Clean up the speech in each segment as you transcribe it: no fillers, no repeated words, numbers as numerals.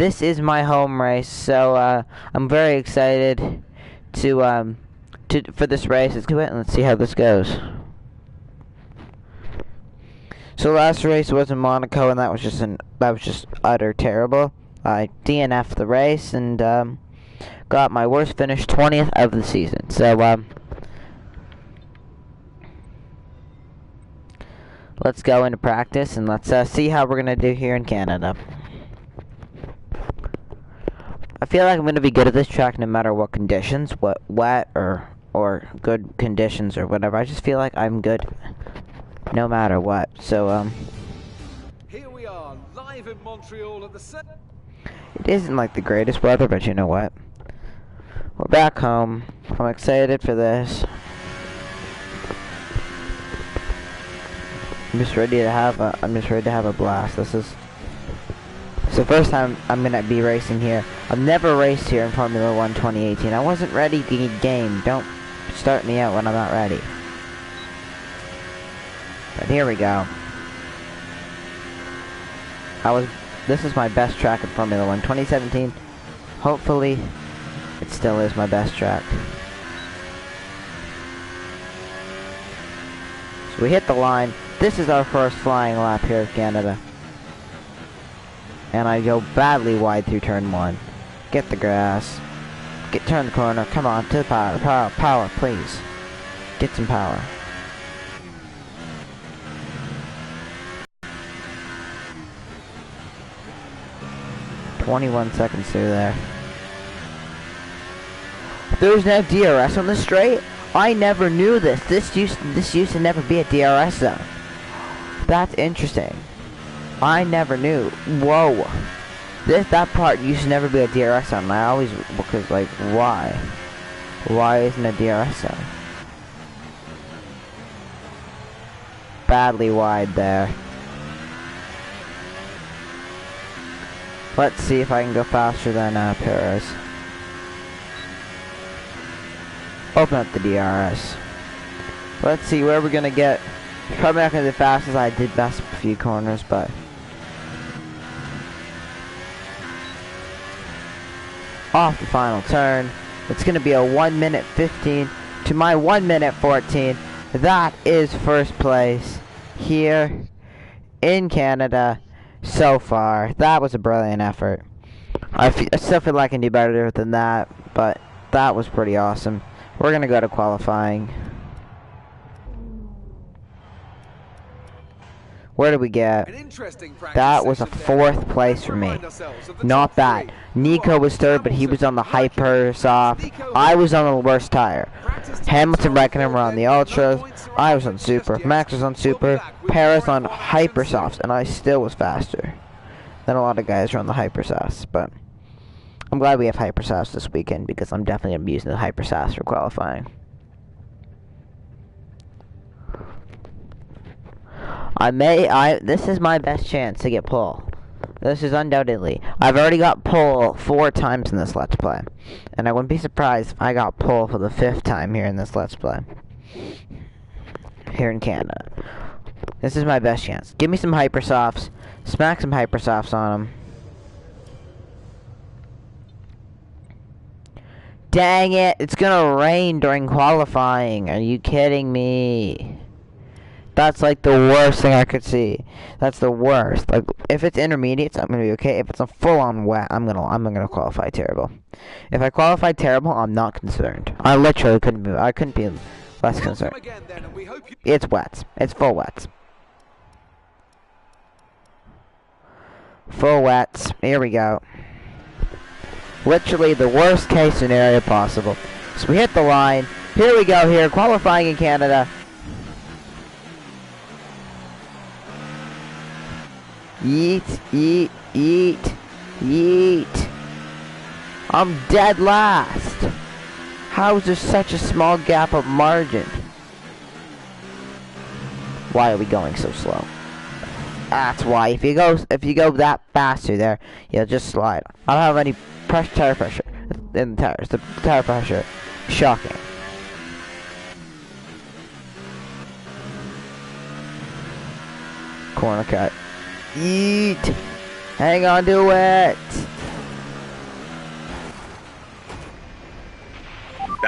this is my home race, so I'm very excited for this race. Let's do it and let's see how this goes. So last race was in Monaco, and that was just utter terrible. I DNF'd the race and got my worst finish, 20th of the season. So let's go into practice and let's see how we're gonna do here in Canada. I feel like I'm gonna be good at this track no matter what conditions, wet or good conditions or whatever. I just feel like I'm good no matter what. So here we are, live in Montreal at the it isn't like the greatest weather, but you know what? We're back home. I'm excited for this. I'm just ready to have a blast. This is the first time I'm gonna be racing here. I've never raced here in Formula 1 2018. I wasn't ready to get game. Don't start me out when I'm not ready. But here we go. This is my best track in Formula 1 2017. Hopefully, it still is my best track. So we hit the line. This is our first flying lap here in Canada. And I go badly wide through turn 1. Get the grass. Turn the corner. Come on, to the power, please. Get some power. "21 seconds through there. There's no DRS on the straight? I never knew this. This used to never be a DRS zone. That's interesting. I never knew. Whoa. That part used to never be a DRS zone. I always, because like, why? Why isn't a DRS zone? Badly wide there. Let's see if I can go faster than Perez. Open up the DRS. Let's see where we're gonna get. Probably not gonna be as fast as I did best a few corners, but off the final turn. It's gonna be a 1:15 to my 1:14. That is first place here in Canada so far. That was a brilliant effort. I still feel like I can do better than that, but that was pretty awesome. We're gonna go to qualifying. Where did we get? That was a 4th place for me. Not bad. Nico was 3rd, but he was on the hyper soft. I was on the worst tire. Hamilton, Beckenham were on the ultras. I was on super. Max was on super. Perez on hyper softs, and I still was faster than a lot of guys were on the hyper softs. But I'm glad we have hyper softs this weekend because I'm definitely gonna be using the hyper softs for qualifying. This is my best chance to get pole. This is undoubtedly. I've already got pole 4 times in this Let's Play. And I wouldn't be surprised if I got pole for the 5th time here in this Let's Play. Here in Canada. This is my best chance. Give me some hypersofts. Smack some hypersofts on them. Dang it! It's gonna rain during qualifying. Are you kidding me? That's like the worst thing I could see. That's the worst. Like, if it's intermediates, I'm gonna be okay. If it's a full-on wet, I'm gonna qualify terrible. If I qualify terrible, I'm not concerned. I literally couldn't be. I couldn't be less concerned. It's wet. It's full wet. Full wet. Here we go. Literally the worst case scenario possible. So we hit the line. Here we go. Here, qualifying in Canada. Yeet, yeet, yeet, yeet. I'm dead last. How is there such a small gap of margin? Why are we going so slow? That's why. If you go that faster there, you'll just slide. I don't have any tire pressure in the tires. The tire pressure, shocking. Corner cut. Eat. Hang on to it.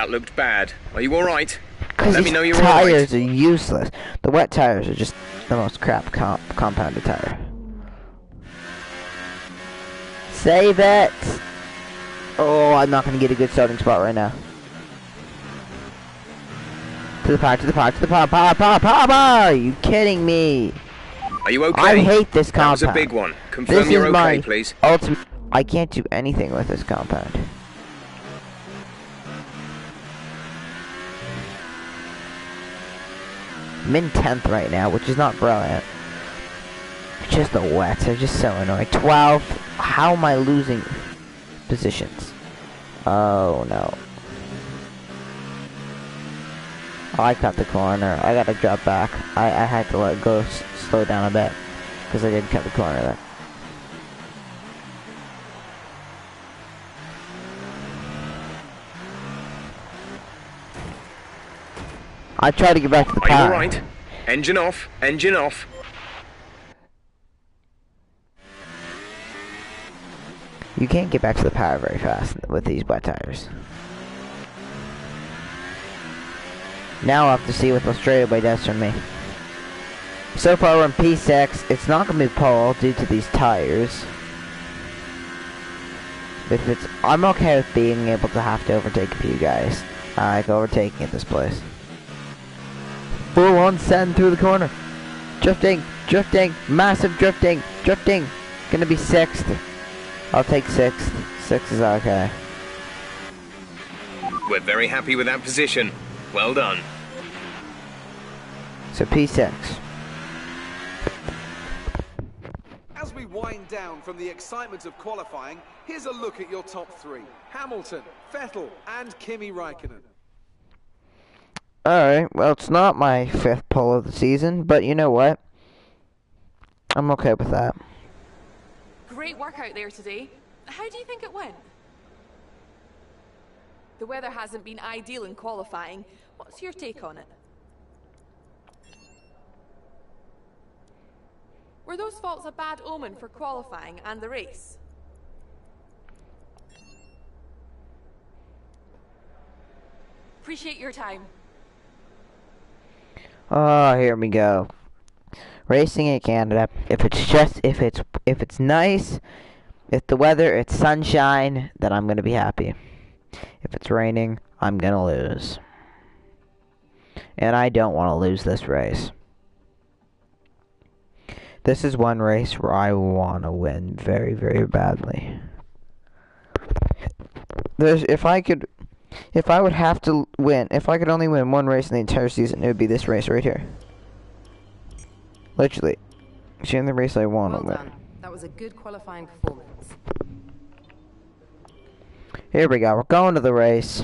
That looked bad. Are you alright? Because Let me know you're tires alright. are useless. The wet tires are just the most crap compounded tire. Save it! Oh, I'm not going to get a good starting spot right now. To the power, to the power, to the power, Are you kidding me? Are you okay? I hate this compound. That was a big one. Confirm you're okay, please. Ultimate. I can't do anything with this compound. I'm in 10th right now, which is not brilliant. Just the wets are just so annoying. 12. How am I losing positions? Oh no. Oh, I cut the corner. I gotta drop back. I had to let go slow down a bit because I did cut the corner there. I tried to get back to the power. Are you alright? Engine off. Engine off. You can't get back to the power very fast with these wet tires. Now I'll have to see what Australia Boy does for me. So far we're in P6. It's not going to be pole due to these tires. But I'm okay with being able to have to overtake a few guys. I like overtaking at this place. Full on send through the corner. Drifting, drifting, massive drifting, drifting. Gonna be 6th. I'll take 6th. 6 is okay. We're very happy with that position. Well done. So P6. As we wind down from the excitement of qualifying, here's a look at your top 3. Hamilton, Vettel and Kimi Räikkönen. Alright, well it's not my 5th pole of the season, but you know what? I'm okay with that. Great work out there today. How do you think it went? The weather hasn't been ideal in qualifying. What's your take on it? Were those faults a bad omen for qualifying and the race? Appreciate your time. Oh, here we go. Racing in Canada. If it's nice, if the weather, it's sunshine, then I'm gonna be happy. If it's raining, I'm gonna lose. And I don't want to lose this race. This is one race where I want to win very, very badly. If I would have to win, if I could only win one race in the entire season, it would be this race right here. Literally. It's the only race I want to win. That was a good qualifying performance. Here we go. We're going to the race.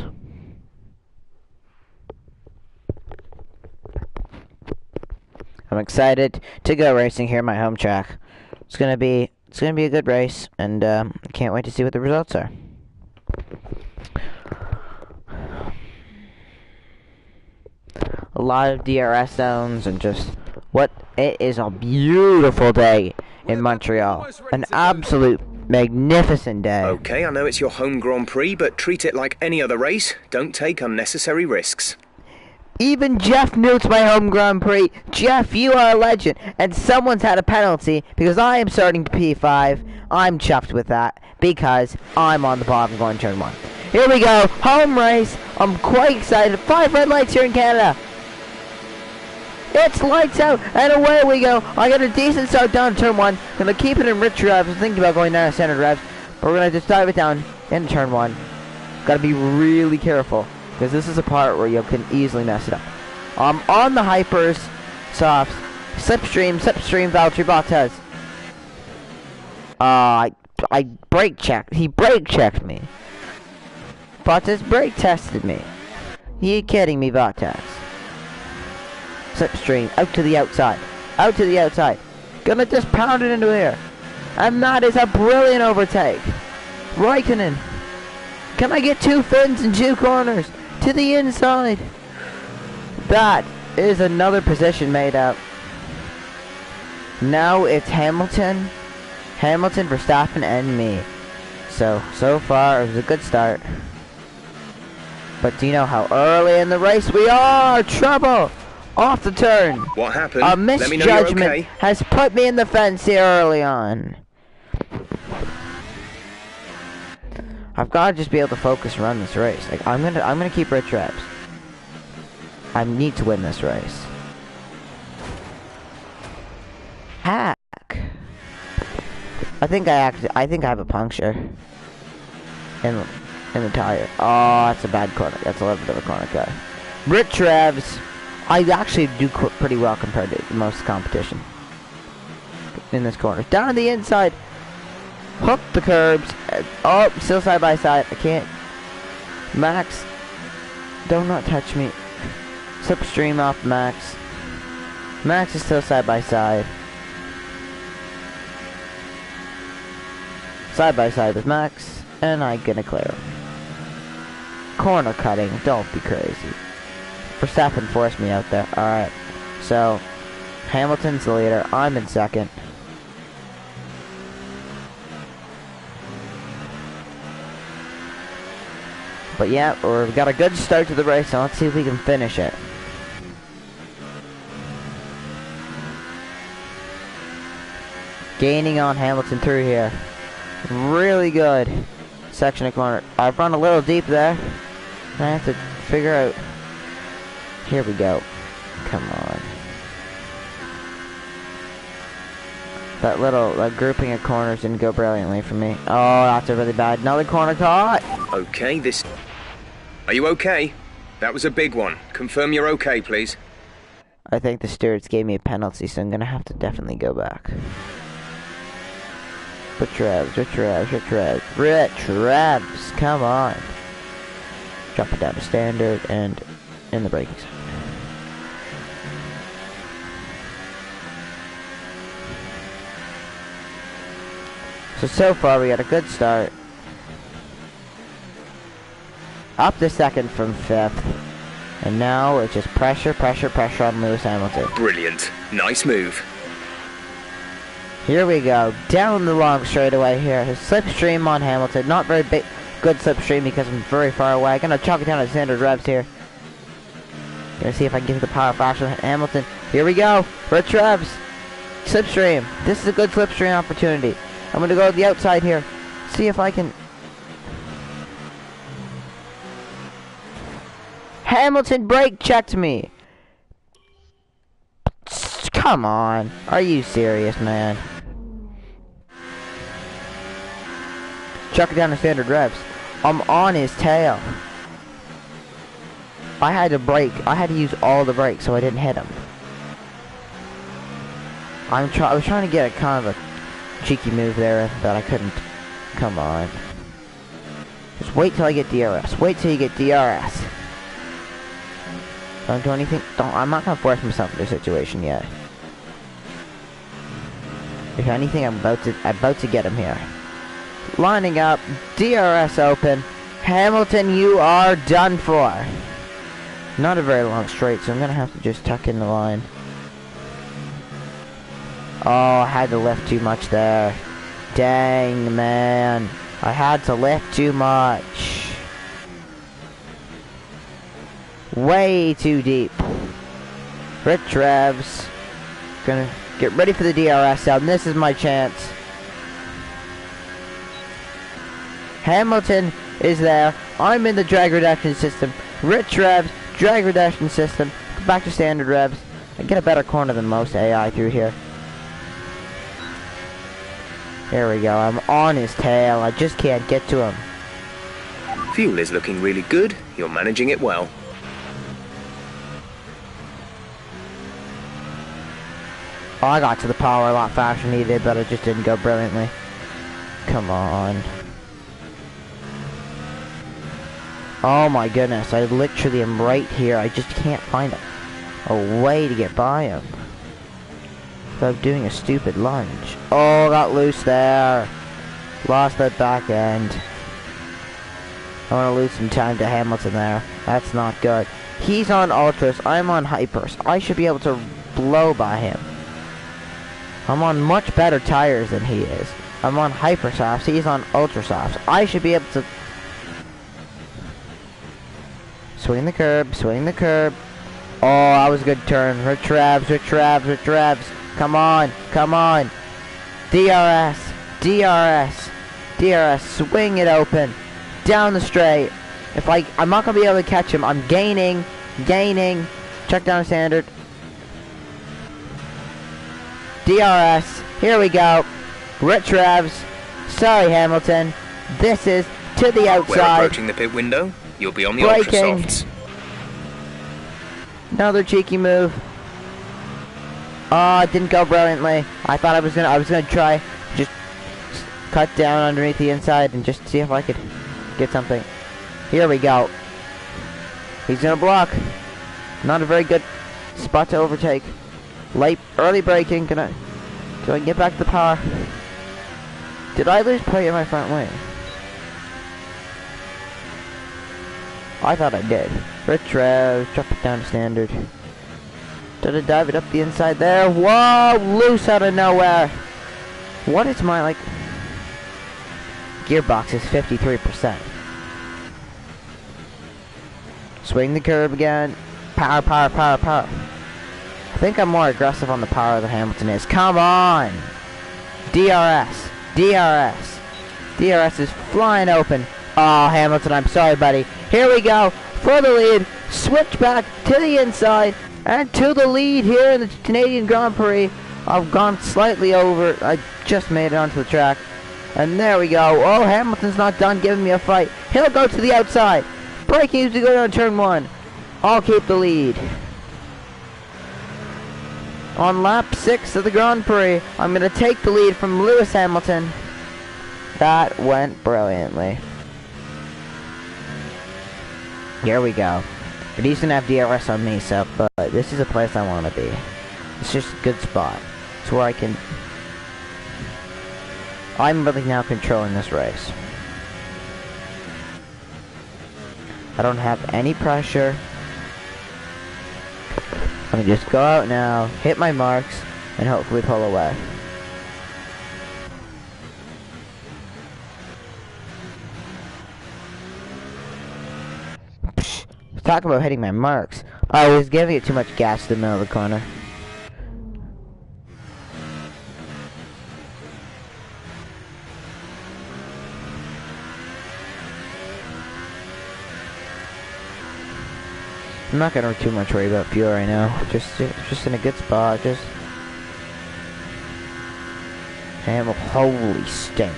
I'm excited to go racing here at my home track. It's gonna be a good race, and I can't wait to see what the results are. A lot of DRS zones and just it is a beautiful day in Montreal. An absolute magnificent day. Okay, I know it's your home Grand Prix, but treat it like any other race. Don't take unnecessary risks. Even Jeff knew it's my home Grand Prix. Jeff, you are a legend. And someone's had a penalty because I am starting P5. I'm chuffed with that because I'm on the bottom going turn 1. Here we go. Home race. I'm quite excited. 5 red lights here in Canada. It's lights out, and away we go. I got a decent start down turn 1. Gonna keep it in rich revs. I was thinking about going down to standard revs, but we're gonna just dive it down in turn 1. Gotta be really careful, because this is a part where you can easily mess it up. On the hypers, softs, slipstream, Valtteri Bottas. I brake checked. He brake checked me. Bottas brake tested me. You kidding me, Bottas? Slipstream, out to the outside. Out to the outside. Gonna just pound it into here. And that is a brilliant overtake. Räikkönen. Can I get 2 fins and 2 corners? To the inside. That is another position made up. Now it's Hamilton, Verstappen, and me. So far it was a good start. But do you know how early in the race we are? Trouble! Off the turn! What happened? A Let me know you're misjudgment okay. has put me in the fence here early on. I've got to just be able to focus and run this race. Like I'm gonna keep Rich Revs. I need to win this race. Hack. I think I have a puncture in the tire. Oh, that's a bad corner. That's a little bit of a corner cut. Rich Revs. I actually do pretty well compared to most competition in this corner. Down the inside. Hook the curbs. Oh, still side by side. I can't. Max, do not touch me. Slipstream off Max. Max is still side by side. Side by side with Max, and I'm gonna clear him. Corner cutting. Don't be crazy. Verstappen forced me out there. Alright. So, Hamilton's the leader. I'm in second. But yeah, we've got a good start to the race, so let's see if we can finish it. Gaining on Hamilton through here. Really good section of corner. I've run a little deep there. I have to figure out. Here we go. Come on. That grouping of corners didn't go brilliantly for me. Oh, that's a really bad. Another corner caught. Okay, this... Are you okay? That was a big one. Confirm you're okay, please. I think the stewards gave me a penalty, so I'm gonna have to definitely go back. Rich Revs, come on. Drop it down to standard and in the braking zone. So far we got a good start. Up to second from fifth. And now it's just pressure on Lewis Hamilton. Brilliant. Nice move. Here we go. Down the long straightaway here. His slipstream on Hamilton. Not very big, good slipstream because I'm very far away. I'm going to chalk it down to standard revs here. Gonna see if I can get to the power fraction. Hamilton. Here we go. Rich Revs. Slipstream. This is a good slipstream opportunity. I'm going to go to the outside here. See if I can... Hamilton brake checked me. Come on. Are you serious, man? Chuck it down to standard revs. I'm on his tail. I had to brake. I had to use all the brakes so I didn't hit him. I was trying to get a kind of a cheeky move there, but I couldn't. Come on. Just wait till I get DRS. Wait till you get DRS. Don't do anything. I'm not gonna force myself into a situation yet. If anything, I'm about to get him here. Lining up, DRS open. Hamilton, you are done for. Not a very long straight, so I'm gonna have to just tuck in the line. Oh, I had to lift too much there. Dang, man. I had to lift too much. Way too deep. Rich Revs. Gonna get ready for the DRS out, and this is my chance. Hamilton is there. I'm in the drag reduction system. Rich Revs, drag reduction system. Go back to standard revs. I get a better corner than most AI through here. There we go. I'm on his tail. I just can't get to him. Fuel is looking really good. You're managing it well. Oh, I got to the power a lot faster than he did, but it just didn't go brilliantly. Come on. Oh my goodness, I literally am right here. I just can't find a way to get by him without doing a stupid lunge. Oh, got loose there. Lost that back end. I want to lose some time to Hamilton there. That's not good. He's on ultras. I'm on hypers. I should be able to blow by him. I'm on much better tires than he is. I'm on hyper softs. He's on ultra softs. I should be able to... Swing the curb, swing the curb. Oh, that was a good turn. Rich Ravs, Rich Ravs, Rich Ravs. Come on, come on. DRS, DRS, DRS. Swing it open. Down the straight. I'm not going to be able to catch him. I'm gaining. Check down standard. DRS. Here we go. Rich Ravs. Sorry, Hamilton. This is to the outside. We're approaching the pit window. You'll be on the Braking. ultra softs. Another cheeky move. Oh, it didn't go brilliantly. I thought I was gonna try just cut down underneath the inside and just see if I could get something. Here we go. He's gonna block. Not a very good spot to overtake. Early braking. Do I get back to the power? Did I lose play in my front wing? I thought I did. Rich Ravs, drop it down to standard. Did I dive it up the inside there? Whoa! Loose out of nowhere! What is my, gearbox is 53%. Swing the curb again. Power, power, power, power. I think I'm more aggressive on the power than Hamilton is. Come on! DRS. DRS. DRS is flying open. Oh, Hamilton, I'm sorry, buddy. Here we go. For the lead. Switch back to the inside. And to the lead here in the Canadian Grand Prix. I've gone slightly over. I just made it onto the track. And there we go. Oh, Hamilton's not done giving me a fight. He'll go to the outside. Braking as we go down turn 1. I'll keep the lead. On lap 6 of the Grand Prix, I'm going to take the lead from Lewis Hamilton. That went brilliantly. Here we go. But he's going to have DRS on me, but this is a place I want to be. It's just a good spot. It's where I'm really now controlling this race. I don't have any pressure. I'm gonna just go out now, hit my marks, and hopefully pull away. Psh, talk about hitting my marks. I was giving it too much gas in the middle of the corner. I'm not gonna too much worry about fuel right now. Just in a good spot. Holy stink!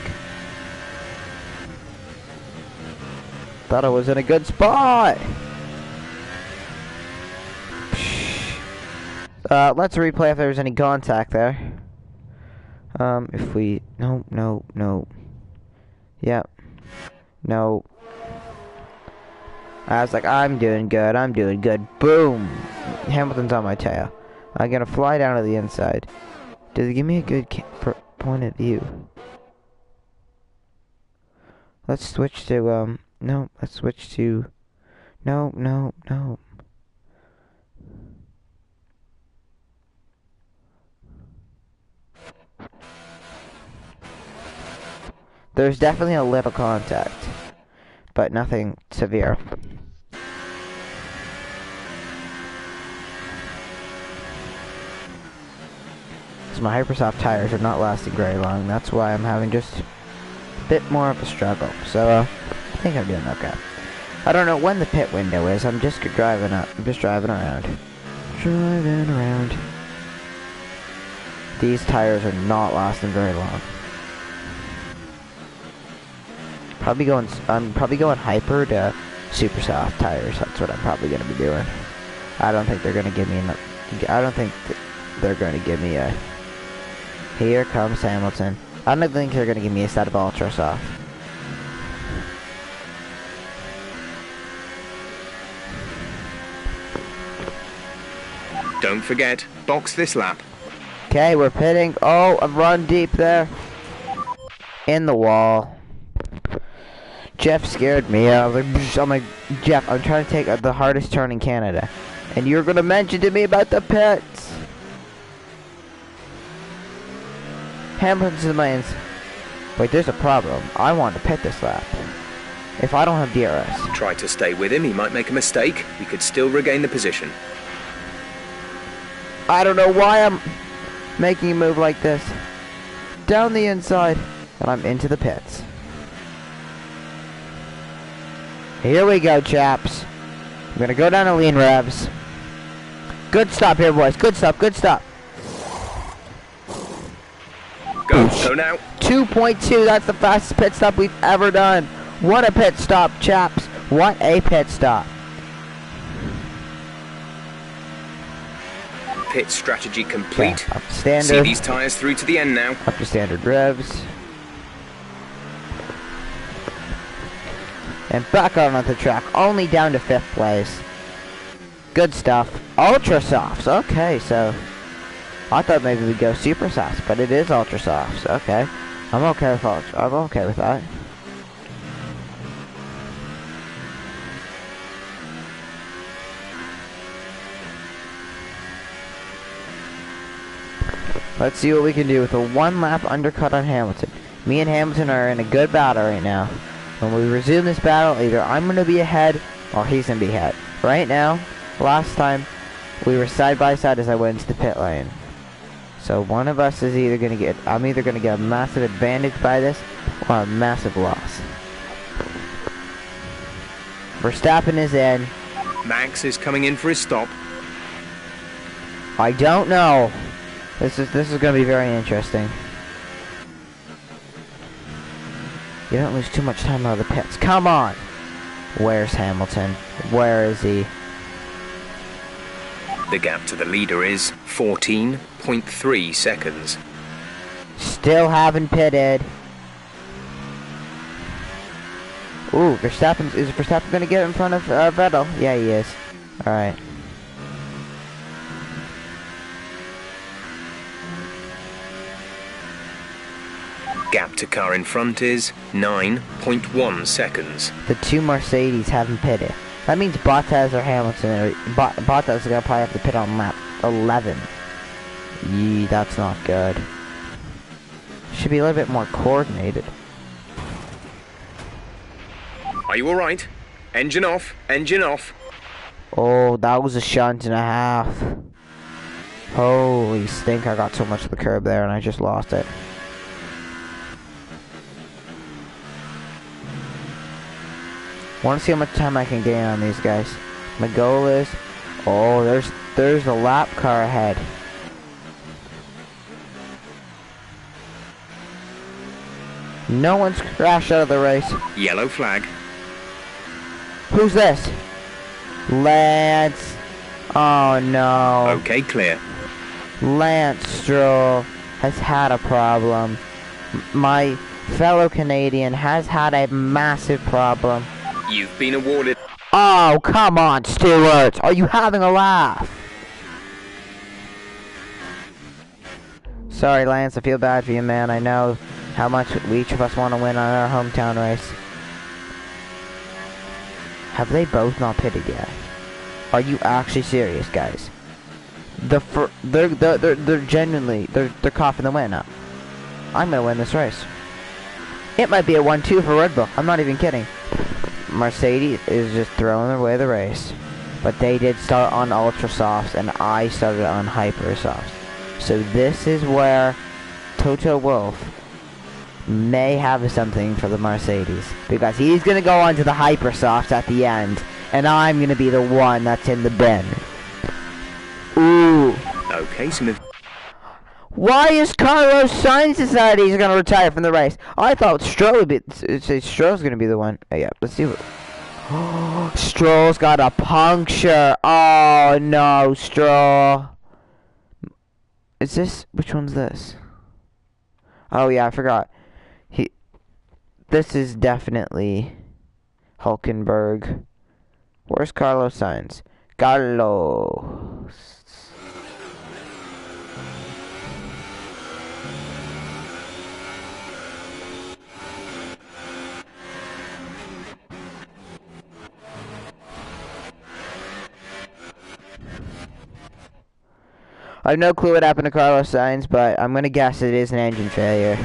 Thought I was in a good spot. Let's replay if there was any contact there. If we no. Yep. No. I was like, I'm doing good. Boom! Hamilton's on my tail. I'm gonna fly down to the inside. Does it give me a good point of view? Let's switch to, no, let's switch to, no. There's definitely a little contact, but nothing severe. So my Hypersoft tires are not lasting very long. That's why I'm having just a bit more of a struggle. So I think I'm doing okay. I don't know when the pit window is. I'm just driving up. I'm just driving around. These tires are not lasting very long. I'm probably going hyper to super soft tires. That's what I'm probably going to be doing. I don't think they're going to give me a... Here comes Hamilton. I don't think they're going to give me a set of ultra soft. Don't forget, box this lap. Okay, we're pitting. Oh, I've run deep there. In the wall. Jeff scared me. I'm like, Jeff, I'm trying to take the hardest turn in Canada. And you're going to mention to me about the pits. Hamilton's in the lanes. Wait, there's a problem. I want to pit this lap. if I don't have DRS. Try to stay with him, he might make a mistake. We could still regain the position. I don't know why I'm making a move like this. Down the inside, and I'm into the pits. Here we go, chaps. I'm gonna go down to lean revs. Good stop here, boys. Good stop, good stop. Go now. 2.2, that's the fastest pit stop we've ever done. What a pit stop, chaps. What a pit stop. Pit strategy complete. Yeah, up to standard. See these tyres through to the end now. Up to standard revs. And back on the track, only down to 5th place. Good stuff. Ultra softs, okay, so I thought maybe we'd go super softs, but it is ultra softs, okay. I'm okay with that. Let's see what we can do with a 1-lap undercut on Hamilton. Me and Hamilton are in a good battle right now. When we resume this battle, either I'm going to be ahead or he's going to be ahead. Right now, last time, we were side by side as I went into the pit lane. So one of us is either going to get, I'm either going to get a massive advantage by this or a massive loss. Verstappen is in. Max is coming in for his stop. I don't know. This is going to be very interesting. You don't lose too much time out of the pits. Come on! Where's Hamilton? Where is he? The gap to the leader is 14.3 seconds. Still haven't pitted. Ooh, is Verstappen going to get in front of Vettel? Yeah, he is. Alright. Gap to car in front is 9.1 seconds. The 2 Mercedes haven't pitted. That means Bottas or Hamilton, Bottas is going to probably have to pit on lap 11. Yee, that's not good. Should be a little bit more coordinated. Are you alright? Engine off, engine off. Oh, that was a shunt and a half. Holy stink, I got so much of the curb there and I just lost it. Want to see how much time I can gain on these guys. My goal is, oh, there's a lap car ahead. No one's crashed out of the race. Yellow flag. Who's this? Lance. Oh no. Okay, clear. Lance Stroll has had a problem. My fellow Canadian has had a massive problem. You've been awarded. Oh, come on, Stewart. Are you having a laugh? Sorry, Lance. I feel bad for you, man. I know how much each of us want to win on our hometown race. Have they both not pitted yet? Are you actually serious, guys? They're genuinely coughing the win up. I'm gonna win this race. It might be a 1-2 for Red Bull. I'm not even kidding. Mercedes is just throwing away the race. But they did start on Ultra Softs and I started on Hyper Softs. So this is where Toto Wolff may have something for the Mercedes. Because he's going to go on to the Hyper Softs at the end. And I'm going to be the one that's in the bin. Ooh. Okay, so why is Carlos Sainz decided he's going to retire from the race? I thought Stroll would be... Stroll's going to be the one. Oh, yeah, let's see what... Stroll's got a puncture. Oh, no, Stroll. Is this... Which one's this? Oh, yeah, I forgot. This is definitely Hulkenberg. Where's Carlos Sainz? Carlos... I have no clue what happened to Carlos Sainz, but I'm gonna guess it is an engine failure.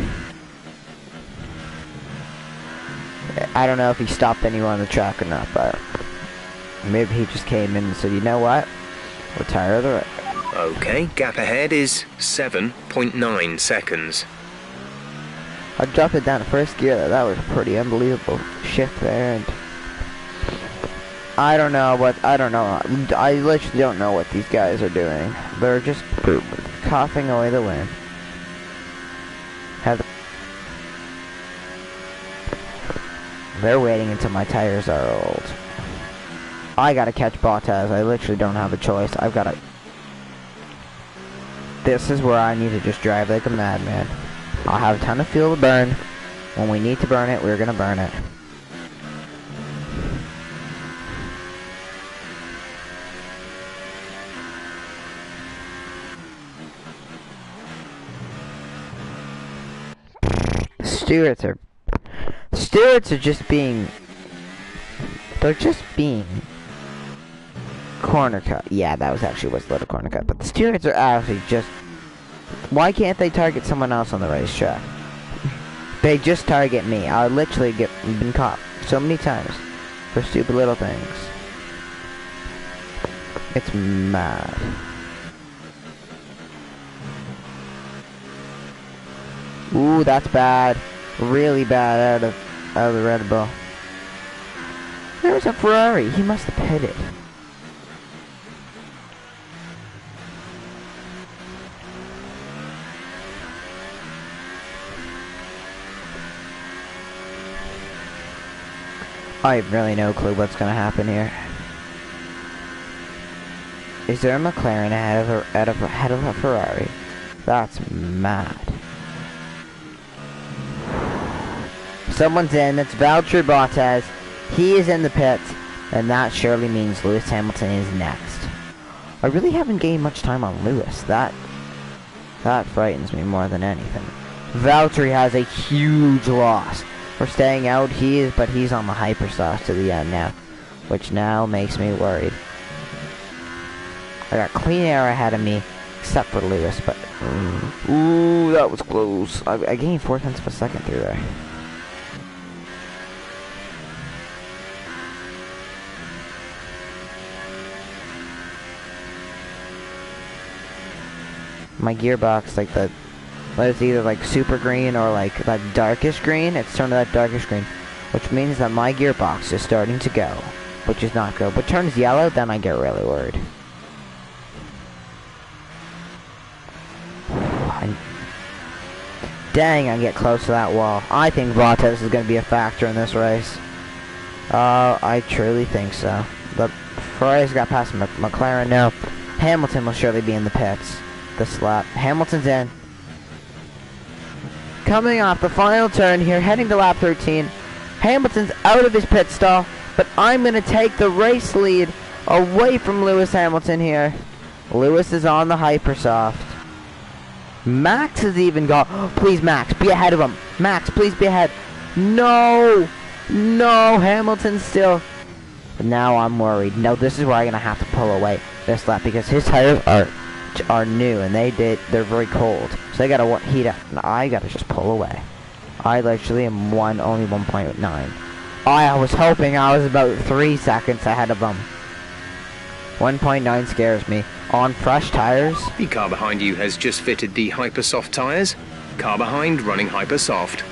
I don't know if he stopped anywhere on the track or not, but maybe he just came in and said, you know what? Retire the race. Okay, gap ahead is 7.9 seconds. I dropped it down to first gear. That was a pretty unbelievable shift there, and I don't know. I literally don't know what these guys are doing. They're just coughing away the wind. They're waiting until my tires are old. I gotta catch Bottas. I literally don't have a choice. I've gotta... This is where I need to just drive like a madman. I'll have a ton of fuel to burn. When we need to burn it, we're gonna burn it. Stewards are just being... They're just being... corner cut. Yeah, that was actually what's little corner cut. But the stewards are actually just... Why can't they target someone else on the racetrack? They just target me. I literally been caught so many times for stupid little things. It's mad. Ooh, that's bad. Really bad out of the Red Bull. There was a Ferrari. He must have pitted. I have really no clue what's gonna happen here. Is there a McLaren ahead of a Ferrari? That's mad. Someone's in. It's Valtteri Bottas. He is in the pits, and that surely means Lewis Hamilton is next. I really haven't gained much time on Lewis. That frightens me more than anything. Valtteri has a huge loss. We're staying out, but he's on the hypersoft to the end now, which now makes me worried. I got clean air ahead of me, except for Lewis, but ooh, that was close. I gained 4/10 of a second through there. My gearbox, like it's either like super green or like that darkish green. It's turned to that darkish green, which means that my gearbox is starting to go, which is not good. But turns yellow, then I get really worried. Dang, I get close to that wall. I think Bottas is going to be a factor in this race. I truly think so. The Ferrari's got past McLaren now. Hamilton will surely be in the pits this lap. Hamilton's in. Coming off the final turn here, heading to lap 13. Hamilton's out of his pit stall, but I'm going to take the race lead away from Lewis Hamilton here. Lewis is on the hypersoft. Max has even got... Oh, please, Max, be ahead of him. Max, please be ahead. No! No, Hamilton still... But now I'm worried. No, this is where I'm going to have to pull away this lap because his tires are new and they're very cold. So they got to heat up. And I got to just pull away. I literally am only 1.9. I was hoping I was about 3 seconds ahead of him. 1.9 scares me. On fresh tires. The car behind you has just fitted the Hypersoft tyres. Car behind running Hypersoft.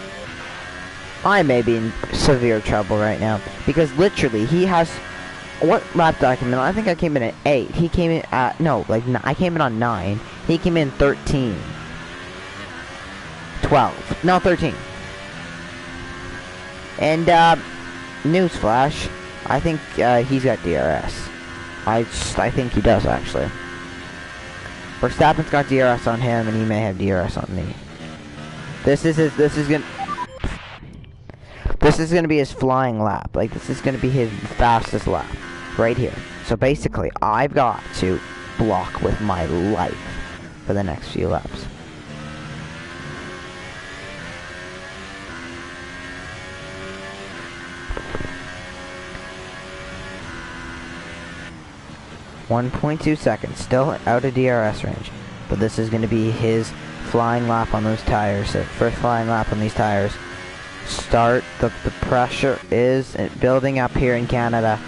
I may be in severe trouble right now because literally he has... What lap did I come in on? I think I came in at 8. He came in at... No, like I came in on 9. He came in 13. 12. No, 13. And newsflash, I think he's got DRS. I think he does actually. Verstappen's got DRS on him, and he may have DRS on me. This is gonna be his flying lap. Like this is gonna be his fastest lap, right here. So basically, I've got to block with my life for the next few laps. .2 seconds, still out of DRS range, but this is going to be his flying lap on those tires. First flying lap on these tires. The pressure is building up here in Canada.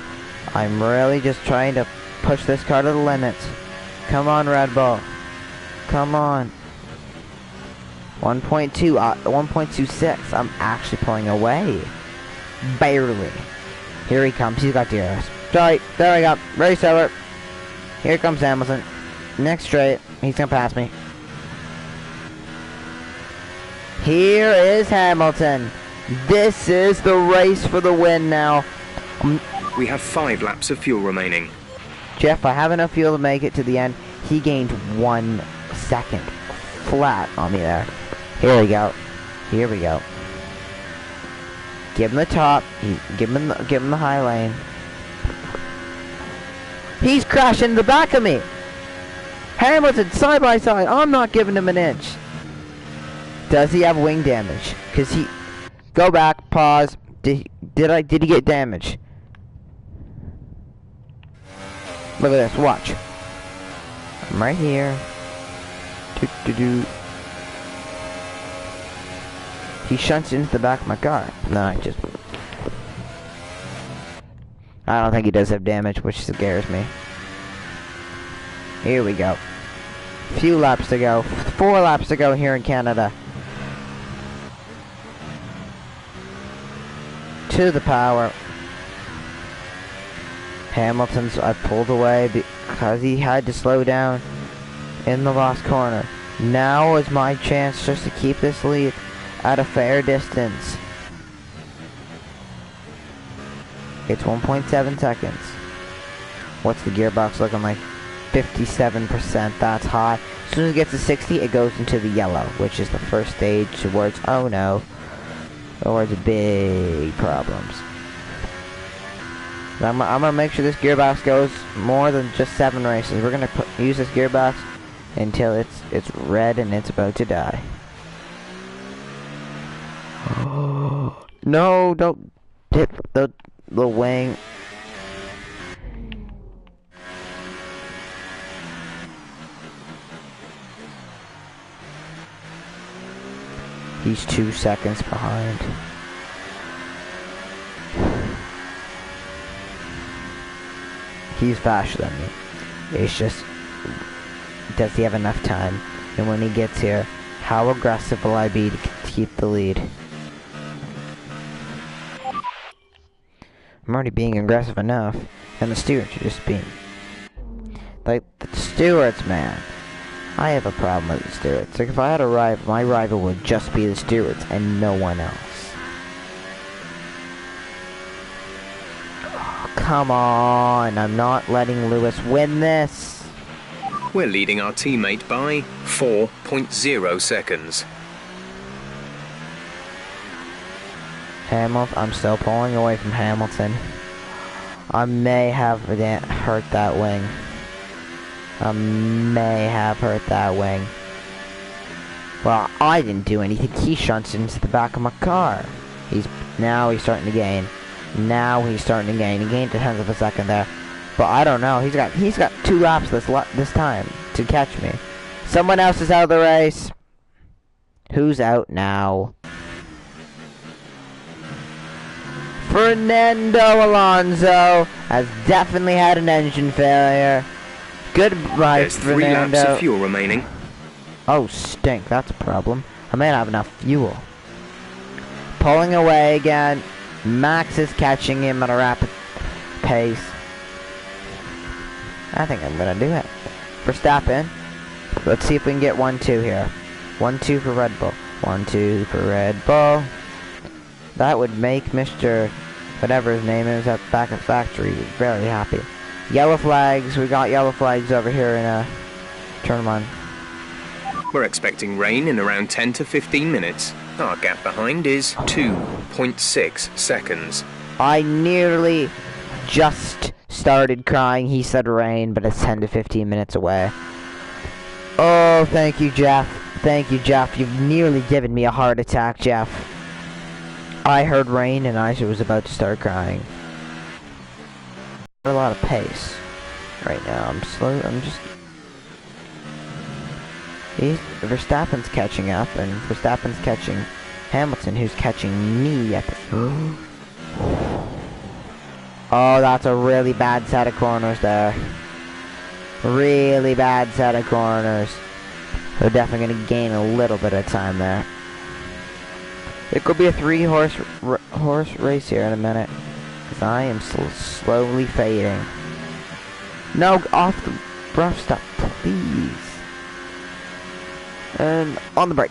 I'm really just trying to push this car to the limits. Come on, Red Bull. Come on. 1.26. I'm actually pulling away. Barely. Here he comes. He's got DRS. Sorry. There we go. Race over. Here comes Hamilton. Next straight. He's gonna pass me. Here is Hamilton. This is the race for the win now. We have 5 laps of fuel remaining. Jeff, I have enough fuel to make it to the end. He gained 1 second flat on me there. Here we go. Here we go. Give him the top. Give him the high lane. He's crashing the back of me. Hamilton side by side. I'm not giving him an inch. Does he have wing damage? Cause he go back, pause. Did he get damage? Look at this, watch. I'm right here. He shunts into the back of my car. No, I don't think he does have damage, which scares me. Here we go. Few laps to go. 4 laps to go here in Canada. To the power. I pulled away because he had to slow down in the last corner. Now is my chance just to keep this lead at a fair distance. It's 1.7 seconds. What's the gearbox looking like? 57%. That's high. As soon as it gets to 60, it goes into the yellow, which is the first stage towards, oh no, towards big problems. I'm gonna make sure this gearbox goes more than just 7 races. We're gonna use this gearbox until it's red and it's about to die. No, don't hit the wing. He's 2 seconds behind. He's faster than me. It's just, does he have enough time? And when he gets here, how aggressive will I be to keep the lead? I'm already being aggressive enough, and the stewards are just being... Like, the stewards, man. I have a problem with the stewards. Like, if I had a rival, my rival would just be the stewards and no one else. Oh, come on, I'm not letting Lewis win this. We're leading our teammate by 4.0 seconds. Hamilton, I'm still pulling away from Hamilton. I may have hurt that wing. I may have hurt that wing. Well, I didn't do anything. He shunts into the back of my car. Now he's starting to gain. Now he's starting to gain. He gained a tenth of a second there. But I don't know. He's got 2 laps this time to catch me. Someone else is out of the race. Who's out now? Fernando Alonso has definitely had an engine failure. Goodbye, There's 3 Fernando. laps of fuel remaining. Oh, stink. That's a problem. I may not have enough fuel. Pulling away again. Max is catching him at a rapid pace. I think I'm going to do it. Verstappen. Let's see if we can get 1-2 here. 1-2 for Red Bull. 1-2 for Red Bull. That would make Mr. whatever his name is at back at factory very happy. Yellow flags. We got yellow flags over here in turn 1. We're expecting rain in around 10 to 15 minutes. Our gap behind is 2.6 seconds. I nearly just started crying. He said rain, but it's 10 to 15 minutes away. Oh, thank you, Jeff. Thank you, Jeff. You've nearly given me a heart attack, Jeff. I heard rain and I was about to start crying. A lot of pace right now. I'm slow. Verstappen's catching up, and Verstappen's catching Hamilton, who's catching me at the... Oh, that's a really bad set of corners there. Really bad set of corners. They're definitely going to gain a little bit of time there. It could be a 3-horse race here in a minute. Because I am slowly fading. No, off the rough stuff, please. And on the brake.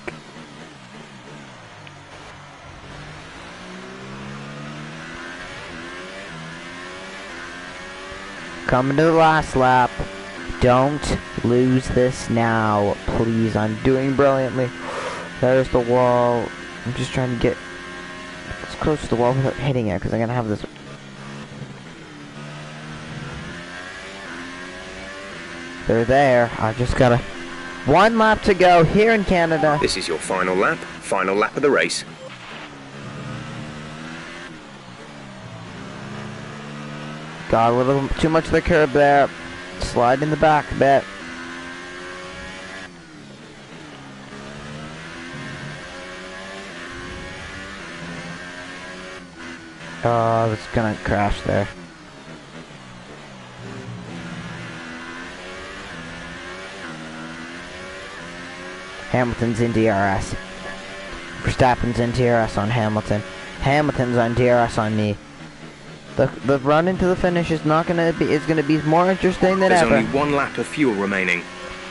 Coming to the last lap. Don't lose this now, please. I'm doing brilliantly. There's the wall. I'm just trying to get as close to the wall without hitting it, because I'm going to have this... They're there. I've just got 1 lap to go here in Canada. This is your final lap of the race. Got a little too much of the curb there. Slide in the back a bit. Oh, I was gonna crash there. Hamilton's in DRS. Verstappen's in DRS on Hamilton. Hamilton's on DRS on me. The run into the finish is not gonna be. It's gonna be more interesting than ever. There's only 1 lap of fuel remaining.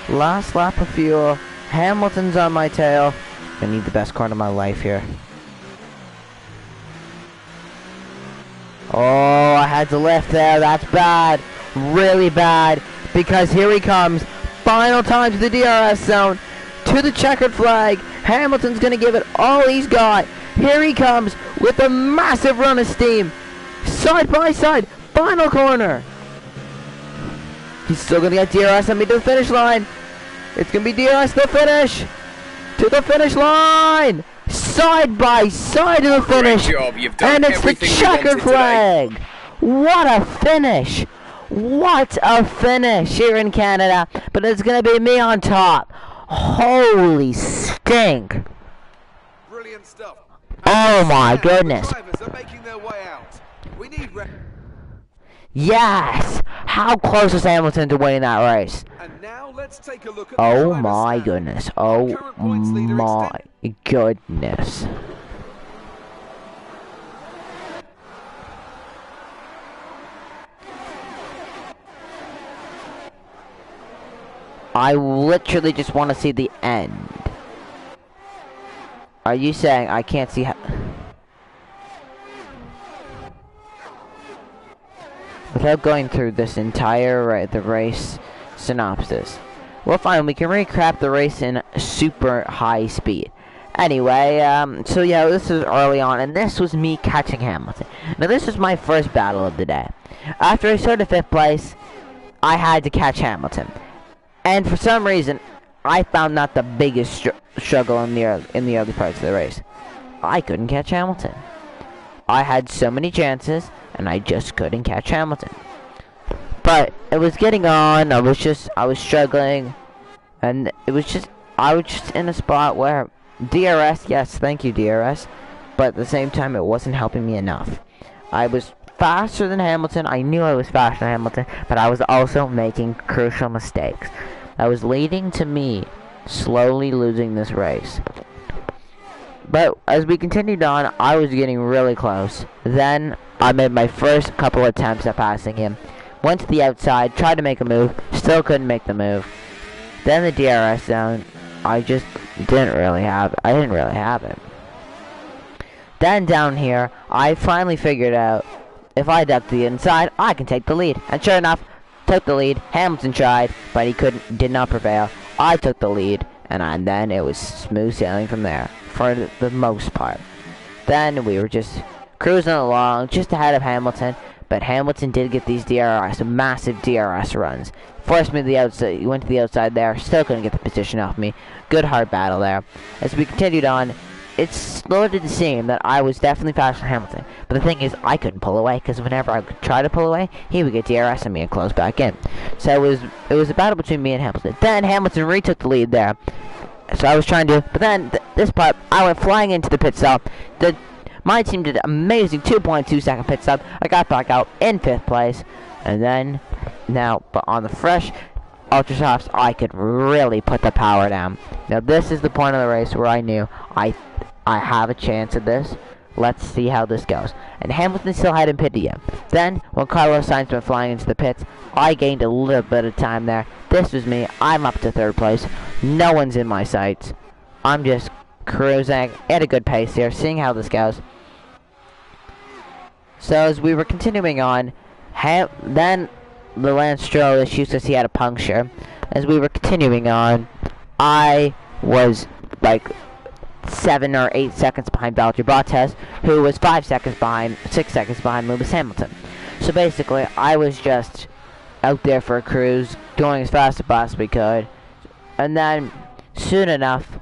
Last lap of fuel. Hamilton's on my tail. I need the best car of my life here. Oh, I had to lift there. That's bad. Really bad. Because here he comes. Final time to the DRS zone. To the checkered flag. Hamilton's going to give it all he's got. Here he comes with a massive run of steam. Side by side. Final corner. He's still going to get DRS on me to the finish line. It's going to be DRS to the finish. To the finish line. Side by side to the finish. Great job. You've done and it's the checkered flag. Today. What a finish. What a finish here in Canada. But it's going to be me on top. Holy stink. Brilliant stuff. Oh my goodness. Drivers are making their way out. We need Yes. How close was Hamilton to winning that race? And now let's take a look at Oh the my stand. goodness. Oh Current points leader my extended. goodness. I literally just want to see the end. Are you saying I can't see how... Without going through this entire the race synopsis. Well, fine, we can recap the race in super high speed. Anyway, so yeah, this was early on, and this was me catching Hamilton. Now, this was my first battle of the day. After I started 5th place, I had to catch Hamilton. And for some reason, I found that the biggest struggle in the early parts of the race. I couldn't catch Hamilton. I had so many chances, and I just couldn't catch Hamilton. But it was getting on. I was struggling, and I was just in a spot where DRS, yes, thank you DRS, but at the same time, it wasn't helping me enough. I was faster than Hamilton. I knew I was faster than Hamilton, but I was also making crucial mistakes. That was leading to me slowly losing this race. But as we continued on, I was getting really close. Then I made my first couple attempts at passing him. Went to the outside, tried to make a move, still couldn't make the move. Then the DRS zone, I didn't really have it. Then down here, I finally figured out if I duck to the inside, I can take the lead. And sure enough, took the lead. Hamilton tried, but he did not prevail. I took the lead, and then it was smooth sailing from there, for the most part. Then we were just cruising along, just ahead of Hamilton, but Hamilton did get these massive DRS runs. Forced me to the outside, he went to the outside there, still couldn't get the position off me. Good hard battle there. As we continued on, it started to seem that I was definitely faster than Hamilton. But the thing is, I couldn't pull away, because whenever I would try to pull away, he would get DRS on me and close back in. So it was a battle between me and Hamilton. Then Hamilton retook the lead there. So I was trying to, but then this part, I went flying into the pit stop. My team did an amazing 2.2 second pit stop. I got back out in 5th place, and then but on the fresh Ultra Softs, I could really put the power down. Now this is the point of the race where I knew I have a chance at this. Let's see how this goes. And Hamilton still hadn't pitted yet. Then, when Carlos Sainz went flying into the pits, I gained a little bit of time there. This was me. I'm up to 3rd place. No one's in my sights. I'm just cruising at a good pace here, seeing how this goes. So as we were continuing on, then the Lance Stroll issue says he had a puncture. As we were continuing on, I was like 7 or 8 seconds behind Valtteri Bottas, who was 6 seconds behind Lewis Hamilton. So basically, I was just out there for a cruise, going as fast as I possibly could. And then, soon enough,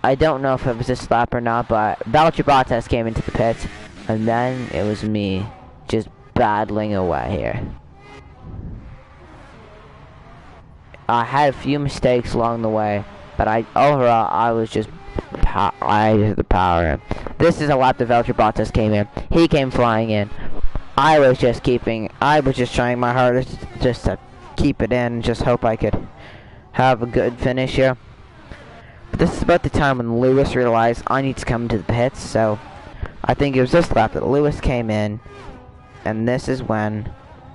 I don't know if it was this lap or not, but Valtteri Bottas came into the pits, and then it was me just battling away here. I had a few mistakes along the way, but overall I was just I had the power. This is a lap that Valtteri Bottas came in. He came flying in. I was just trying my hardest just to keep it in, just hope I could have a good finish here. But this is about the time when Lewis realized I need to come to the pits, so I think it was this lap that Lewis came in, and this is when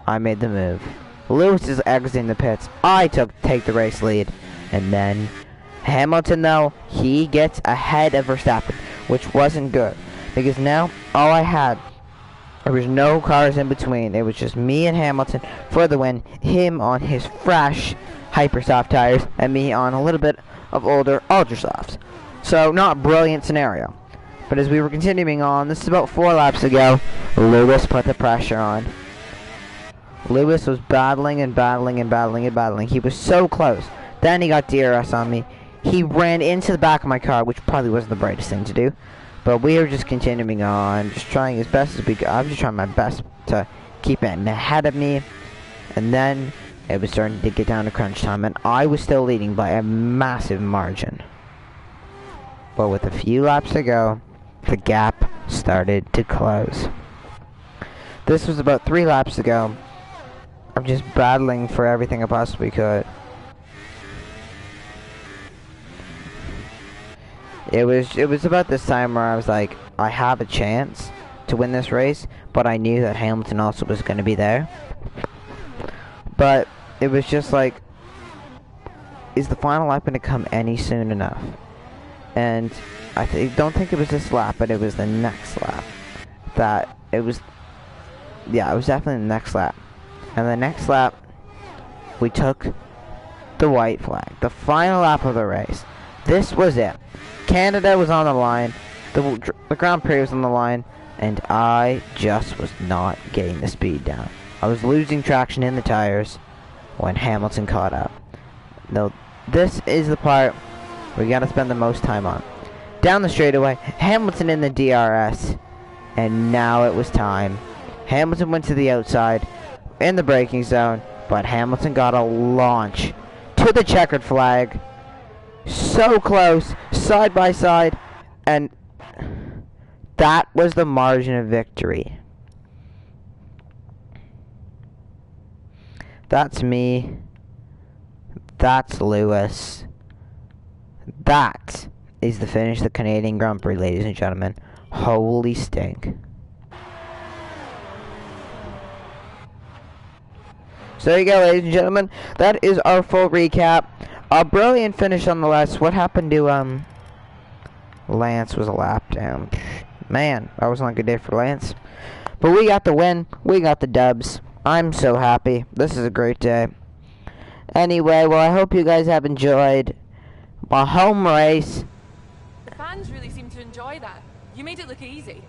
I made the move. Lewis is exiting the pits. I take the race lead, and then Hamilton, though, he gets ahead of Verstappen, which wasn't good, because now all I had, there was no cars in between. It was just me and Hamilton for the win, him on his fresh Hypersoft tires, and me on a little bit of older Ultra Softs. So, not a brilliant scenario. But as we were continuing on, this is about 4 laps ago, Lewis put the pressure on. Lewis was battling and battling and battling and battling. He was so close. Then he got DRS on me. He ran into the back of my car, which probably wasn't the brightest thing to do. But we were just continuing on, just trying as best as we could. I was just trying my best to keep it ahead of me. And then it was starting to get down to crunch time, and I was still leading by a massive margin. But with a few laps to go, the gap started to close. This was about 3 laps ago. I'm just battling for everything I possibly could. It was about this time where I was like, I have a chance to win this race, but I knew that Hamilton also was going to be there. But it was just like, is the final lap going to come any soon enough? And I don't think it was this lap, but it was the next lap. It was definitely the next lap. And the next lap, we took the white flag. The final lap of the race. This was it. Canada was on the line. The Grand Prix was on the line. And I just was not getting the speed down. I was losing traction in the tires when Hamilton caught up. Now, this is the part we gotta spend the most time on. Down the straightaway, Hamilton in the DRS. And now it was time. Hamilton went to the outside in the braking zone, but Hamilton got a launch to the checkered flag. So close, side by side, and that was the margin of victory. That's me. That's Lewis. That is the finish of the Canadian Grand Prix, ladies and gentlemen. Holy stink. So there you go, ladies and gentlemen. That is our full recap. A brilliant finish on the last. What happened to Lance was a lap down. Man, that was not a good day for Lance. But we got the win. We got the dubs. I'm so happy. This is a great day. Anyway, well, I hope you guys have enjoyed my home race. The fans really seem to enjoy that. You made it look easy.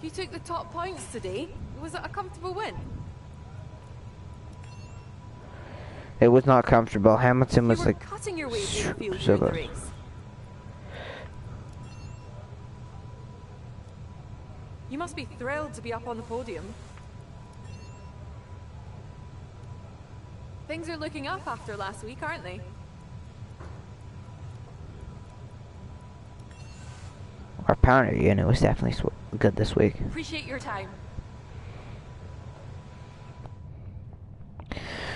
You took the top points today. Was it a comfortable win? It was not comfortable. Hamilton was like cutting your way through the field so during the good. race. You must be thrilled to be up on the podium. Things are looking up after last week, aren't they? pounder unit was definitely good this week. Appreciate your time.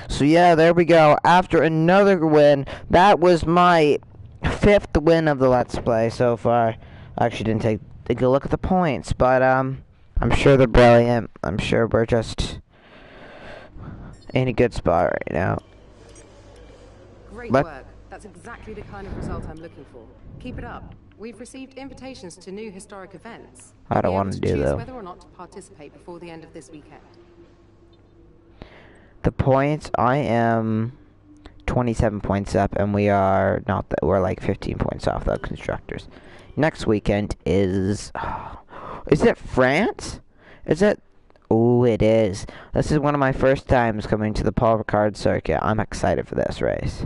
So yeah, there we go. After another win, that was my 5th win of the Let's Play so far. I actually didn't take a good look at the points, but I'm sure they're brilliant. I'm sure we're just in a good spot right now. Great work. That's exactly the kind of result I'm looking for. Keep it up. We've received invitations to new historic events. I don't want to do though. Whether or not to participate before the end of this weekend. The points, I am 27 points up, and we are not that we're like 15 points off the constructors. Next weekend is it France? Is it? Oh, it is. This is one of my first times coming to the Paul Ricard circuit. I'm excited for this race.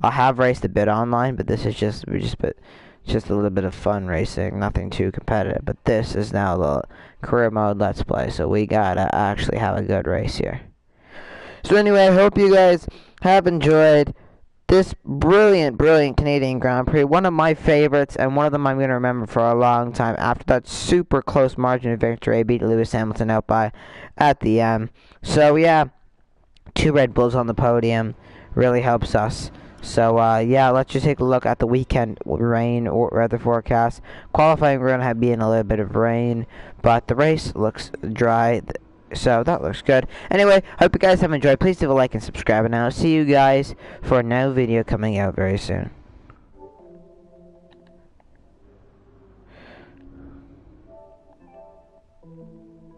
I have raced a bit online, but this is just a little bit of fun racing, nothing too competitive. But this is now the career mode Let's Play, so we gotta actually have a good race here. So anyway, I hope you guys have enjoyed this brilliant Canadian Grand Prix. One of my favorites, and one of them I'm going to remember for a long time. After that super close margin of victory, I beat Lewis Hamilton out by at the end. So yeah, 2 Red Bulls on the podium really helps us. So yeah, let's just take a look at the weekend rain or weather forecast. Qualifying, we're going to be in a little bit of rain, but the race looks dry. So that looks good. Anyway, hope you guys have enjoyed. Please leave a like and subscribe, and I'll see you guys for a new video coming out very soon.